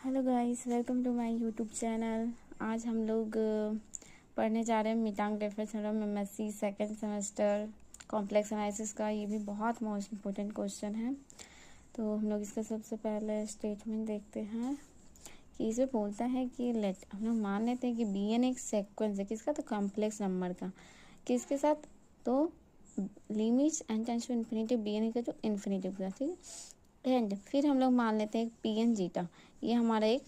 Hello guys, welcome to my YouTube channel. आज हम लोग पढ़ने जा रहे हैं Mittag Leffler theorem MSc second semester complex analysis का। ये भी बहुत मोस्ट इम्पोर्टेंट क्वेश्चन है। तो हम लोग इसका सबसे पहले स्टेटमेंट देखते हैं कि इसे बोलता है कि लेट हम लोग मान लेते हैं कि बी एन एक सेक्वेंस है किसका, तो कॉम्प्लेक्स नंबर का। किसके साथ, तो limits n tends to infinity b n का तो इन्फिनिटी का, ठीक है। एंड फिर हम लोग मान लेते हैं पी एन जीटा, ये हमारा एक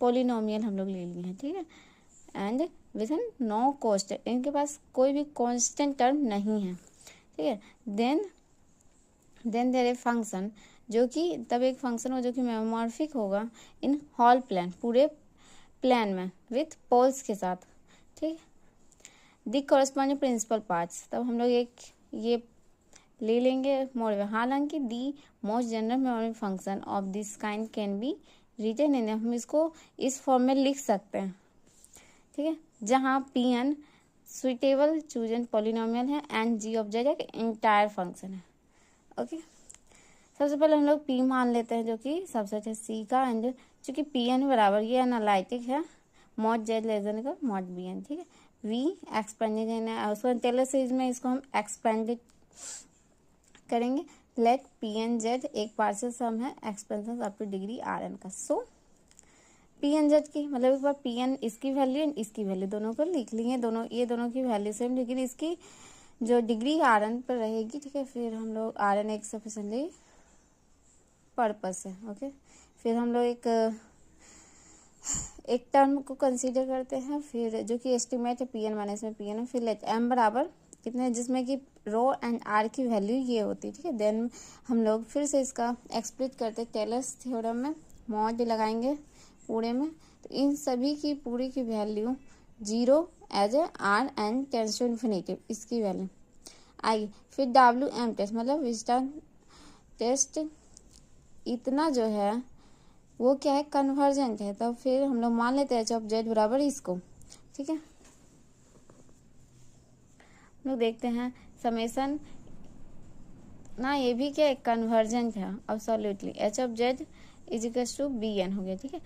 पोलिनोमियल हम लोग ले लिए हैं, ठीक है। एंड विजन नो कांस्टेंट, इनके पास कोई भी कांस्टेंट टर्म नहीं है, ठीक है। देन देयर ए फंक्शन, जो कि तब एक फंक्शन हो जो कि मेमोमॉर्फिक होगा इन होल प्लेन, पूरे प्लेन में विथ पोल्स के साथ, ठीक। दी कॉरेस्पॉन्डिंग प्रिंसिपल पार्ट्स, तब हम लोग एक ये ले लेंगे मोड में। हालांकि the most general memory function of this kind can be written in, हम इसको इस फॉर्म में लिख सकते हैं, ठीक है, जहाँ P n suitable chosen polynomial है एंड जी ऑब्जेक्ट एक इंटायर फंक्शन है। ओके, सबसे पहले हम लोग पी मान लेते हैं जो कि सबसेट है सी का, एंड चूंकि पी एन बराबर ये एनालिटिक है मॉड जेड लेजन का मॉड बी एन, ठीक है। वी एक्सपेंडेड उसको टेलर सीरीज में इसको हम एक्सपेंडेड करेंगे। लेट पी एन जेड एक पार्शियल सम है expansion up to degree r n का। सो पी एन जेड की मतलब एक बार पी एन इसकी वैल्यू एंड इसकी वैल्यू दोनों को लिख लिए, ये दोनों की वैल्यू सेम, लेकिन इसकी जो डिग्री आर एन पर रहेगी, ठीक है। फिर हम लोग आर एन एक सफिशेंटली पर्पस है, ओके। फिर हम लोग एक टर्म को कंसीडर करते हैं, फिर जो कि एस्टिमेट है पी एन माइनस में पी एन, फिर लेट एम बराबर कितने, जिसमें कि रो एंड आर की वैल्यू ये होती है, ठीक है। देन हम लोग फिर से इसका एक्सप्लिट करते हैं टेलर्स थ्योरम में, मॉड लगाएंगे पूरे में, तो इन सभी की पूरी की value 0 as a r and tends to infinity, इसकी वैल्यू आएगी। फिर डब्ल्यू एम टेस्ट मतलब विस्टन टेस्ट, इतना जो है वो क्या है, कन्वर्जेंट है। तब फिर हम लोग मान लेते हैं एच ऑफ जेड बराबर इसको, ठीक है। हम लोग देखते हैं समेसन ना, ये भी क्या एक कन्वर्जेंट है absolutely. H of z is equals to b n हो गया, ठीक है।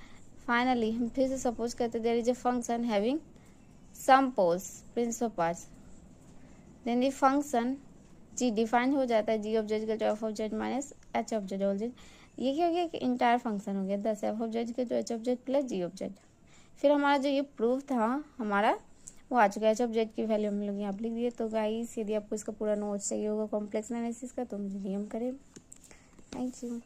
फाइनली हम फिर से सपोज करते there is a function having some poles principal parts, then the function g define हो जाता है g of z equal to f of z minus h of z whole z. ये क्या हो गया, एक इंटायर फंक्शन हो गया 10 F of z equal to H of z plus G of z. फिर हमारा जो ये प्रूफ था हमारा वो आ चुका है, एच ऑफ जेड की वैल्यू हम लोग यहाँ पर लिख दिए। तो गाइस यदि आपको इसका पूरा नोट्स चाहिए होगा कॉम्प्लेक्स एनालिसिस का तो मुझे डीएम करें। Thank you.